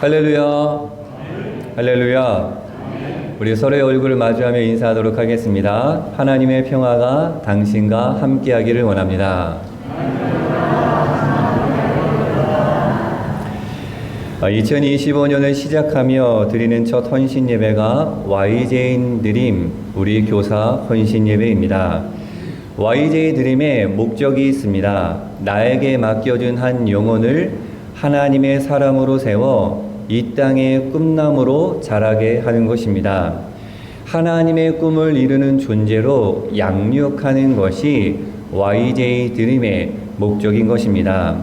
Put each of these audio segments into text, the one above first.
할렐루야. 할렐루야. 우리 서로의 얼굴을 마주하며 인사하도록 하겠습니다. 하나님의 평화가 당신과 함께하기를 원합니다. 2025년을 시작하며 드리는 첫 헌신 예배가 YJ 드림 우리 교사 헌신 예배입니다. YJ 드림의 목적이 있습니다. 나에게 맡겨준 한 영혼을 하나님의 사람으로 세워 이 땅의 꿈나무로 자라게 하는 것입니다. 하나님의 꿈을 이루는 존재로 양육하는 것이 YJ 드림의 목적인 것입니다.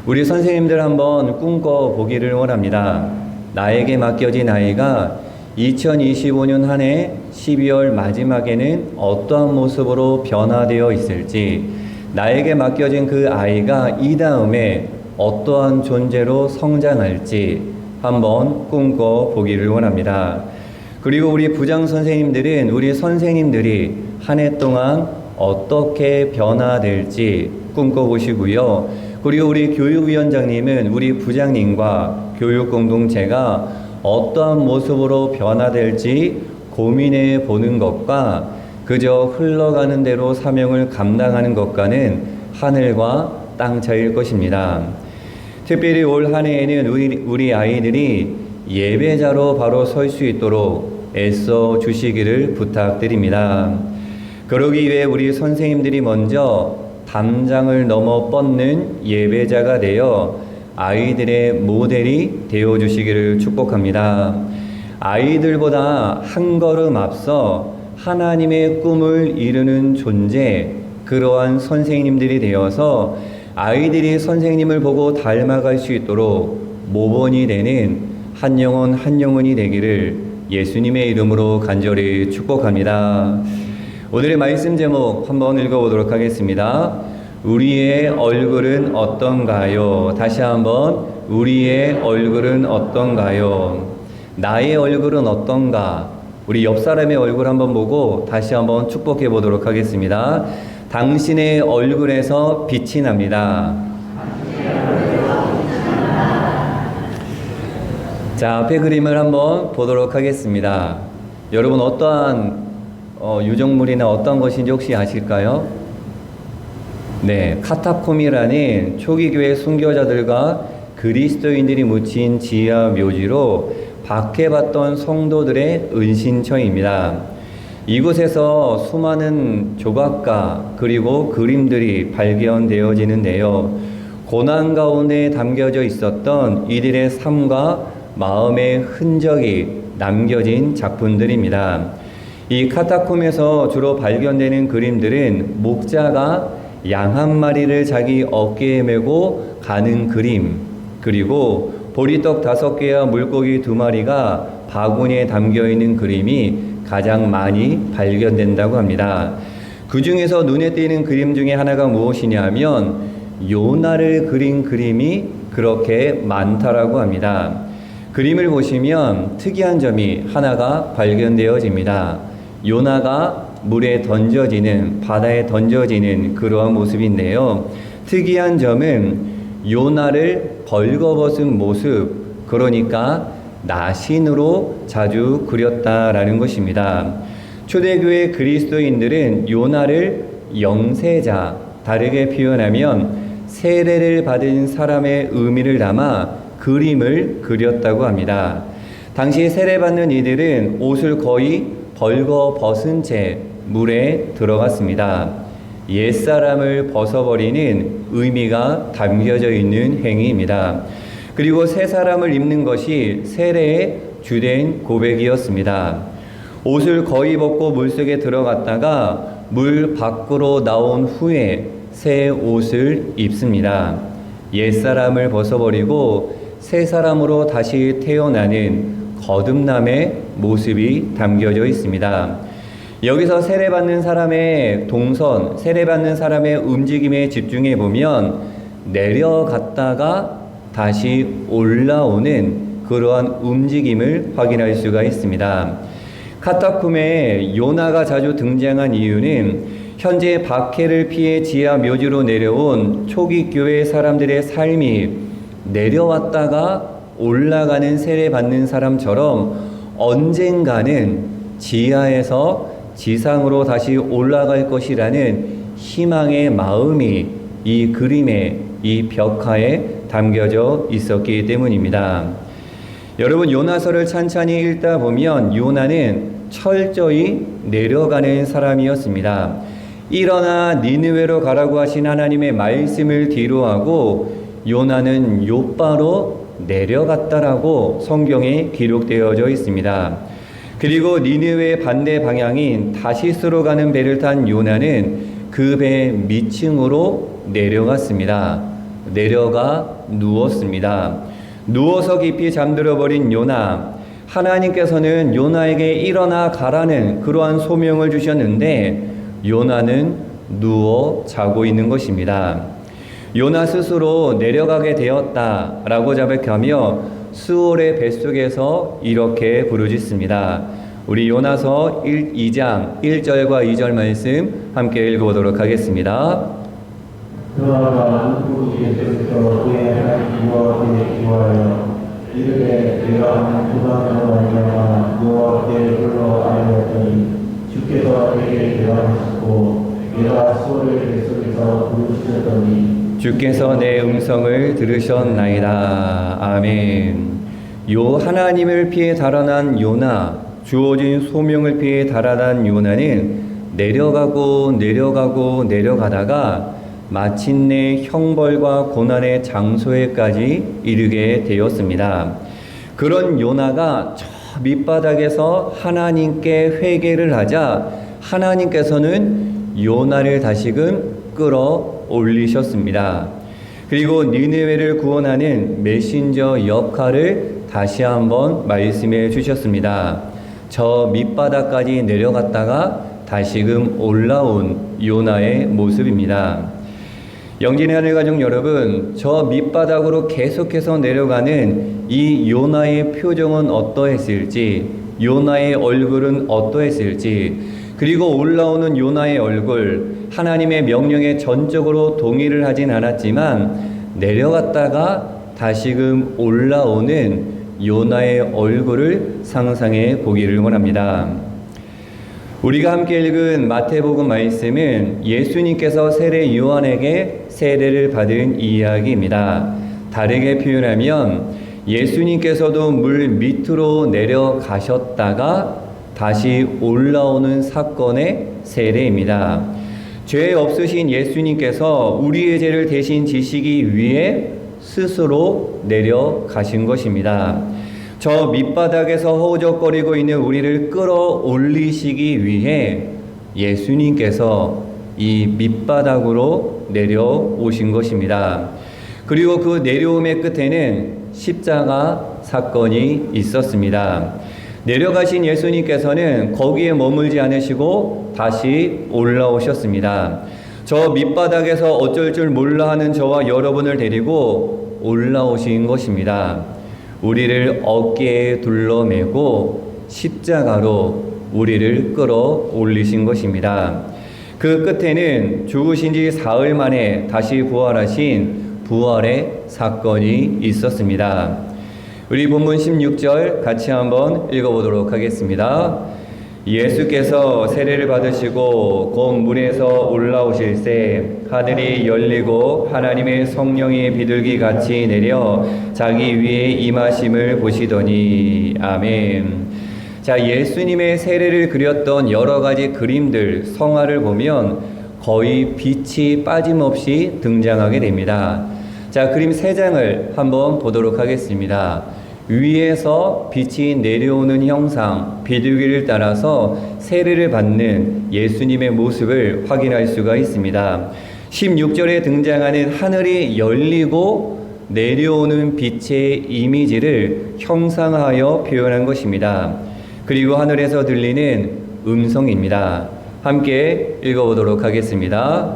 우리 선생님들 한번 꿈꿔보기를 원합니다. 나에게 맡겨진 아이가 2025년 한 해 12월 마지막에는 어떠한 모습으로 변화되어 있을지, 나에게 맡겨진 그 아이가 이 다음에 어떠한 존재로 성장할지 한번 꿈꿔보기를 원합니다. 그리고 우리 부장 선생님들은 우리 선생님들이 한 해 동안 어떻게 변화될지 꿈꿔보시고요. 그리고 우리 교육위원장님은 우리 부장님과 교육공동체가 어떠한 모습으로 변화될지 고민해 보는 것과 그저 흘러가는 대로 사명을 감당하는 것과는 하늘과 땅 차이일 것입니다. 특별히 올 한 해에는 우리 아이들이 예배자로 바로 설 수 있도록 애써 주시기를 부탁드립니다. 그러기 위해 우리 선생님들이 먼저 담장을 넘어 뻗는 예배자가 되어 아이들의 모델이 되어 주시기를 축복합니다. 아이들보다 한 걸음 앞서 하나님의 꿈을 이루는 존재, 그러한 선생님들이 되어서 아이들이 선생님을 보고 닮아갈 수 있도록 모본이 되는 한 영혼 한 영혼이 되기를 예수님의 이름으로 간절히 축복합니다. 오늘의 말씀 제목 한번 읽어보도록 하겠습니다. 우리의 얼굴은 어떤가요? 다시 한번, 우리의 얼굴은 어떤가요? 나의 얼굴은 어떤가? 우리 옆 사람의 얼굴 한번 보고 다시 한번 축복해 보도록 하겠습니다. 당신의 얼굴에서 빛이 납니다. 자, 앞에 그림을 한번 보도록 하겠습니다. 여러분 어떠한 유적물이나 어떤 것인지 혹시 아실까요? 네, 카타콤이라는 초기 교회 순교자들과 그리스도인들이 묻힌 지하 묘지로 박해받던 성도들의 은신처입니다. 이곳에서 수많은 조각가 그리고 그림들이 발견되어지는데요. 고난 가운데 담겨져 있었던 이들의 삶과 마음의 흔적이 남겨진 작품들입니다. 이 카타콤에서 주로 발견되는 그림들은 목자가 양 한 마리를 자기 어깨에 메고 가는 그림, 그리고 보리떡 5개와 물고기 2마리가 바구니에 담겨있는 그림이 가장 많이 발견된다고 합니다. 그 중에서 눈에 띄는 그림 중에 하나가 무엇이냐면 요나를 그린 그림이 그렇게 많다라고 합니다. 그림을 보시면 특이한 점이 하나가 발견되어집니다. 요나가 물에 던져지는, 바다에 던져지는 그러한 모습인데요. 특이한 점은 요나를 벌거벗은 모습, 그러니까 나신으로 자주 그렸다라는 것입니다. 초대교회 그리스도인들은 요나를 영세자, 다르게 표현하면 세례를 받은 사람의 의미를 담아 그림을 그렸다고 합니다. 당시 세례받는 이들은 옷을 거의 벌거벗은 채 물에 들어갔습니다. 옛사람을 벗어버리는 의미가 담겨져 있는 행위입니다. 그리고 새 사람을 입는 것이 세례의 주된 고백이었습니다. 옷을 거의 벗고 물속에 들어갔다가 물 밖으로 나온 후에 새 옷을 입습니다. 옛사람을 벗어버리고 새 사람으로 다시 태어나는 거듭남의 모습이 담겨져 있습니다. 여기서 세례받는 사람의 동선, 세례받는 사람의 움직임에 집중해 보면 내려갔다가 다시 올라오는 그러한 움직임을 확인할 수가 있습니다. 카타콤에 요나가 자주 등장한 이유는 현재 박해를 피해 지하 묘지로 내려온 초기 교회 사람들의 삶이 내려왔다가 올라가는 세례받는 사람처럼 언젠가는 지하에서 지상으로 다시 올라갈 것이라는 희망의 마음이 이 그림의 이 벽화에 담겨져 있었기 때문입니다. 여러분, 요나서를 찬찬히 읽다 보면 요나는 철저히 내려가는 사람이었습니다. 일어나 니느웨로 가라고 하신 하나님의 말씀을 뒤로하고 요나는 욥바로 내려갔다라고 성경에 기록되어져 있습니다. 그리고 니느웨의 반대 방향인 다시스로 가는 배를 탄 요나는 그 배 밑층으로 내려갔습니다. 내려가 누웠습니다. 누워서 깊이 잠들어 버린 요나. 하나님께서는 요나에게 일어나 가라는 그러한 소명을 주셨는데 요나는 누워 자고 있는 것입니다. 요나 스스로 내려가게 되었다라고 자백하며 수월의 뱃속에서 이렇게 부르짖습니다. 우리 요나서 2장 1절과 2절 말씀 함께 읽어보도록 하겠습니다. 그러나 누구에게서 그의 하나님과 그의 기와여 이르되 내가 하는 고난으로 말미암아 여호와께 불러 아뢰었더니 주께서 내게 대답하시고 내가 수월의 뱃속에서 부르짖었더니 주께서 내 음성을 들으셨나이다. 아멘. 요 하나님을 피해 달아난 요나, 주어진 소명을 피해 달아난 요나는 내려가고 내려가다가 마침내 형벌과 고난의 장소에까지 이르게 되었습니다. 그런 요나가 저 밑바닥에서 하나님께 회개를 하자 하나님께서는 요나를 다시금 끌어올리셨습니다. 그리고 니느웨를 구원하는 메신저 역할을 다시 한번 말씀해 주셨습니다. 저 밑바닥까지 내려갔다가 다시금 올라온 요나의 모습입니다. 영진의 하늘 가족 여러분, 저 밑바닥으로 계속해서 내려가는 이 요나의 표정은 어떠했을지, 요나의 얼굴은 어떠했을지, 그리고 올라오는 요나의 얼굴, 하나님의 명령에 전적으로 동의를 하진 않았지만 내려갔다가 다시금 올라오는 요나의 얼굴을 상상해 보기를 원합니다. 우리가 함께 읽은 마태복음 말씀은 예수님께서 세례 요한에게 세례를 받은 이야기입니다. 다르게 표현하면 예수님께서도 물 밑으로 내려가셨다가 다시 올라오는 사건의 세례입니다. 죄 없으신 예수님께서 우리의 죄를 대신 지시기 위해 스스로 내려가신 것입니다. 저 밑바닥에서 허우적거리고 있는 우리를 끌어올리시기 위해 예수님께서 이 밑바닥으로 내려오신 것입니다. 그리고 그 내려옴의 끝에는 십자가 사건이 있었습니다. 내려가신 예수님께서는 거기에 머물지 않으시고 다시 올라오셨습니다. 저 밑바닥에서 어쩔 줄 몰라 하는 저와 여러분을 데리고 올라오신 것입니다. 우리를 어깨에 둘러매고 십자가로 우리를 끌어올리신 것입니다. 그 끝에는 죽으신 지 사흘 만에 다시 부활하신 부활의 사건이 있었습니다. 우리 본문 16절 같이 한번 읽어보도록 하겠습니다. 예수께서 세례를 받으시고 곧 물에서 올라오실새 하늘이 열리고 하나님의 성령이 비둘기 같이 내려 자기 위에 임하심을 보시더니 아멘. 자, 예수님의 세례를 그렸던 여러 가지 그림들, 성화를 보면 거의 빛이 빠짐없이 등장하게 됩니다. 자, 그림 3장을 한번 보도록 하겠습니다. 위에서 빛이 내려오는 형상, 비둘기를 따라서 세례를 받는 예수님의 모습을 확인할 수가 있습니다. 16절에 등장하는 하늘이 열리고 내려오는 빛의 이미지를 형상하여 표현한 것입니다. 그리고 하늘에서 들리는 음성입니다. 함께 읽어보도록 하겠습니다.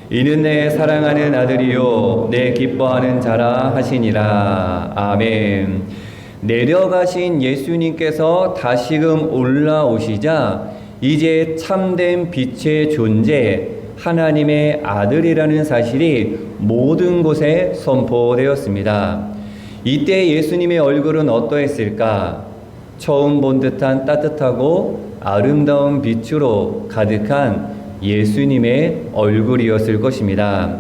이는 내 사랑하는 아들이요 내 기뻐하는 자라 하시니라. 아멘. 내려가신 예수님께서 다시금 올라오시자 이제 참된 빛의 존재, 하나님의 아들이라는 사실이 모든 곳에 선포되었습니다. 이때 예수님의 얼굴은 어떠했을까? 처음 본 듯한 따뜻하고 아름다운 빛으로 가득한 예수님의 얼굴이었을 것입니다.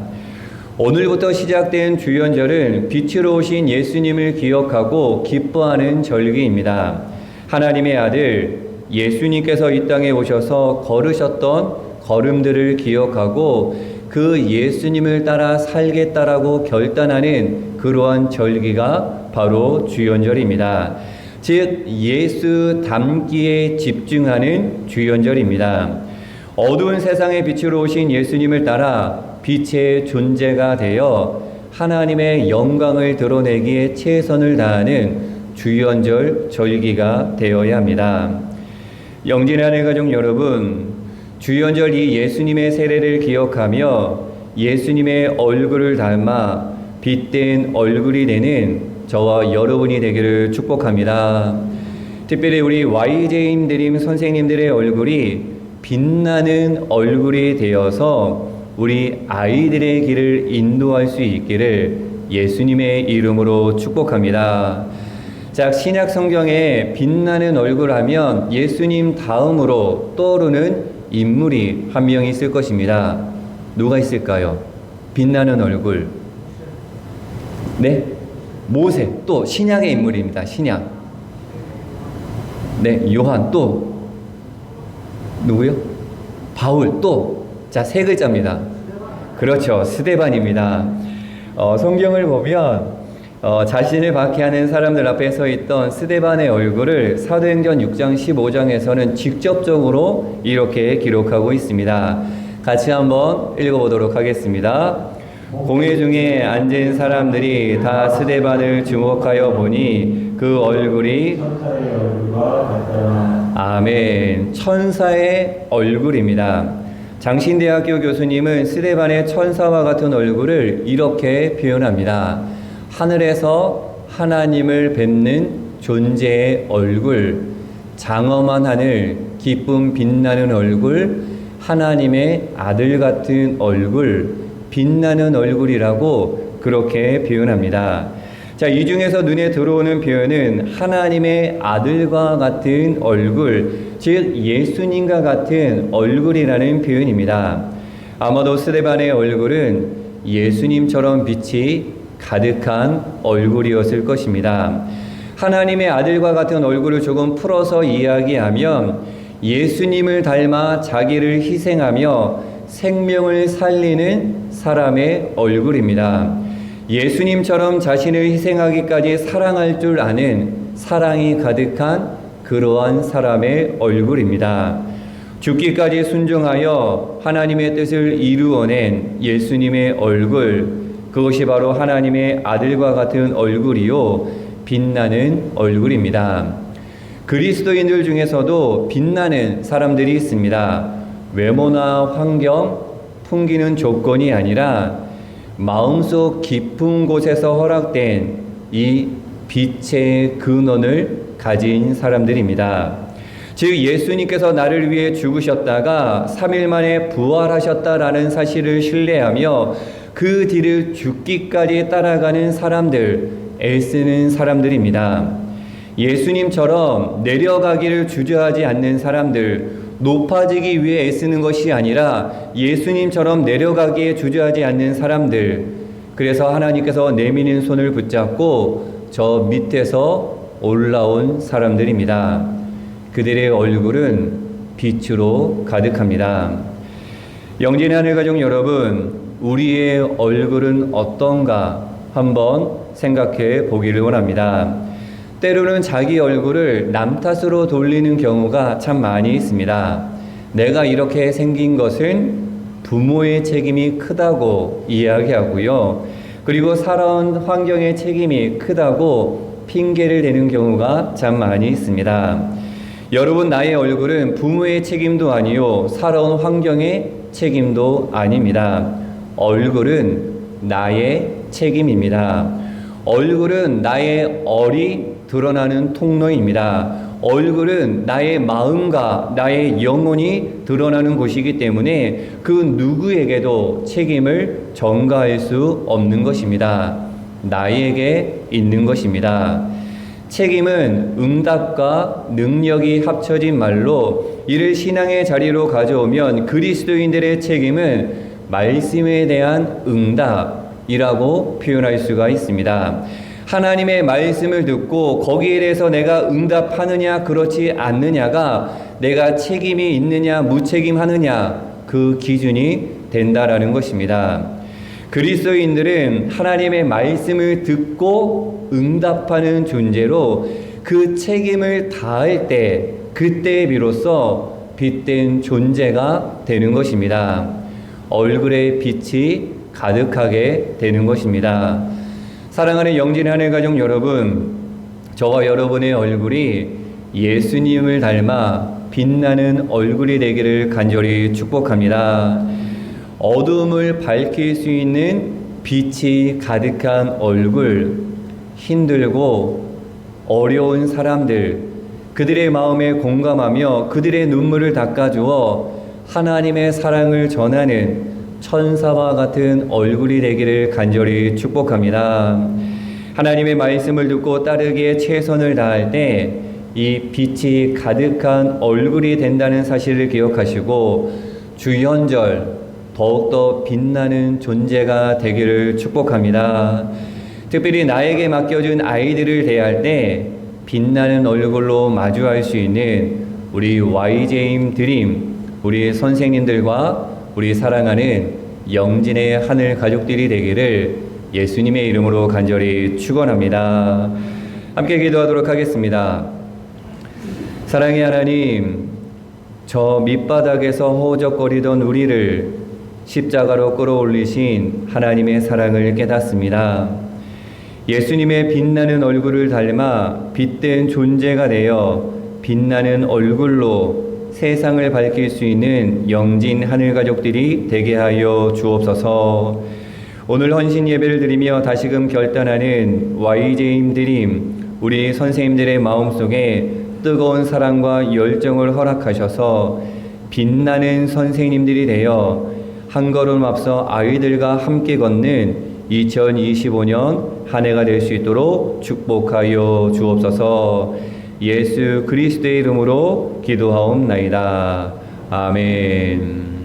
오늘부터 시작된 주연절은 빛으로 오신 예수님을 기억하고 기뻐하는 절기입니다. 하나님의 아들 예수님께서 이 땅에 오셔서 걸으셨던 걸음들을 기억하고 그 예수님을 따라 살겠다라고 결단하는 그러한 절기가 바로 주연절입니다. 즉 예수 닮기에 집중하는 주연절입니다. 어두운 세상의 빛으로 오신 예수님을 따라 빛의 존재가 되어 하나님의 영광을 드러내기에 최선을 다하는 주연절 절기가 되어야 합니다. 영진하는 가족 여러분, 주연절 이 예수님의 세례를 기억하며 예수님의 얼굴을 닮아 빛된 얼굴이 되는 저와 여러분이 되기를 축복합니다. 특별히 우리 YJ 드림 선생님들의 얼굴이 빛나는 얼굴이 되어서 우리 아이들의 길을 인도할 수 있기를 예수님의 이름으로 축복합니다. 자, 신약 성경에 빛나는 얼굴 하면 예수님 다음으로 떠오르는 인물이 한 명 있을 것입니다. 누가 있을까요? 빛나는 얼굴. 네? 모세. 또 신약의 인물입니다. 신약. 네, 요한. 또 누구요? 바울. 또 자, 세 글자입니다. 그렇죠. 스데반입니다. 성경을 보면 자신을 박해하는 사람들 앞에 서 있던 스데반의 얼굴을 사도행전 6장 15장에서는 직접적으로 이렇게 기록하고 있습니다. 같이 한번 읽어보도록 하겠습니다. 공회 중에 앉은 사람들이 다 스데반을 주목하여 보니 그 얼굴이 천사의 얼굴과 같더라. 아멘. 천사의 얼굴입니다. 장신대학교 교수님은 스데반의 천사와 같은 얼굴을 이렇게 표현합니다. 하늘에서 하나님을 뵙는 존재의 얼굴, 장엄한 하늘, 기쁨 빛나는 얼굴, 하나님의 아들 같은 얼굴, 빛나는 얼굴이라고 그렇게 표현합니다. 자, 이 중에서 눈에 들어오는 표현은 하나님의 아들과 같은 얼굴, 즉 예수님과 같은 얼굴이라는 표현입니다. 아마도 스데반의 얼굴은 예수님처럼 빛이 가득한 얼굴이었을 것입니다. 하나님의 아들과 같은 얼굴을 조금 풀어서 이야기하면 예수님을 닮아 자기를 희생하며 생명을 살리는 사람의 얼굴입니다. 예수님처럼 자신을 희생하기까지 사랑할 줄 아는 사랑이 가득한 그러한 사람의 얼굴입니다. 죽기까지 순종하여 하나님의 뜻을 이루어낸 예수님의 얼굴, 그것이 바로 하나님의 아들과 같은 얼굴이요 빛나는 얼굴입니다. 그리스도인들 중에서도 빛나는 사람들이 있습니다. 외모나 환경, 풍기는 조건이 아니라 마음속 깊은 곳에서 허락된 이 빛의 근원을 가진 사람들입니다. 즉 예수님께서 나를 위해 죽으셨다가 3일 만에 부활하셨다라는 사실을 신뢰하며 그 뒤를 죽기까지 따라가는 사람들, 애쓰는 사람들입니다. 예수님처럼 내려가기를 주저하지 않는 사람들, 높아지기 위해 애쓰는 것이 아니라 예수님처럼 내려가기에 주저하지 않는 사람들, 그래서 하나님께서 내미는 손을 붙잡고 저 밑에서 올라온 사람들입니다. 그들의 얼굴은 빛으로 가득합니다. 영진의 하늘 가족 여러분, 우리의 얼굴은 어떤가 한번 생각해 보기를 원합니다. 때로는 자기 얼굴을 남 탓으로 돌리는 경우가 참 많이 있습니다. 내가 이렇게 생긴 것은 부모의 책임이 크다고 이야기하고요. 그리고 살아온 환경의 책임이 크다고 핑계를 대는 경우가 참 많이 있습니다. 여러분, 나의 얼굴은 부모의 책임도 아니요 살아온 환경의 책임도 아닙니다. 얼굴은 나의 책임입니다. 얼굴은 나의 얼이 드러나는 통로입니다. 얼굴은 나의 마음과 나의 영혼이 드러나는 곳이기 때문에 그 누구에게도 책임을 전가할 수 없는 것입니다. 나에게 있는 것입니다. 책임은 응답과 능력이 합쳐진 말로 이를 신앙의 자리로 가져오면 그리스도인들의 책임은 말씀에 대한 응답이라고 표현할 수가 있습니다. 하나님의 말씀을 듣고 거기에 대해서 내가 응답하느냐 그렇지 않느냐가 내가 책임이 있느냐 무책임하느냐 그 기준이 된다라는 것입니다. 그리스도인들은 하나님의 말씀을 듣고 응답하는 존재로 그 책임을 다할 때 그때 비로소 빛된 존재가 되는 것입니다. 얼굴에 빛이 가득하게 되는 것입니다. 사랑하는 영진 하늘가족 여러분, 저와 여러분의 얼굴이 예수님을 닮아 빛나는 얼굴이 되기를 간절히 축복합니다. 어둠을 밝힐 수 있는 빛이 가득한 얼굴, 힘들고 어려운 사람들, 그들의 마음에 공감하며 그들의 눈물을 닦아주어 하나님의 사랑을 전하는 천사와 같은 얼굴이 되기를 간절히 축복합니다. 하나님의 말씀을 듣고 따르기에 최선을 다할 때 이 빛이 가득한 얼굴이 된다는 사실을 기억하시고 주연절 더욱더 빛나는 존재가 되기를 축복합니다. 특별히 나에게 맡겨준 아이들을 대할 때 빛나는 얼굴로 마주할 수 있는 우리 YJ임 드림, 우리 선생님들과 우리 사랑하는 영진의 하늘 가족들이 되기를 예수님의 이름으로 간절히 축원합니다. 함께 기도하도록 하겠습니다. 사랑의 하나님, 저 밑바닥에서 허우적거리던 우리를 십자가로 끌어올리신 하나님의 사랑을 깨닫습니다. 예수님의 빛나는 얼굴을 닮아 빛된 존재가 되어 빛나는 얼굴로 세상을 밝힐 수 있는 영진 하늘가족들이 되게 하여 주옵소서. 오늘 헌신 예배를 드리며 다시금 결단하는 YJ임 드림, 우리 선생님들의 마음속에 뜨거운 사랑과 열정을 허락하셔서 빛나는 선생님들이 되어 한 걸음 앞서 아이들과 함께 걷는 2025년 한 해가 될 수 있도록 축복하여 주옵소서. 예수 그리스도의 이름으로 기도하옵나이다. 아멘.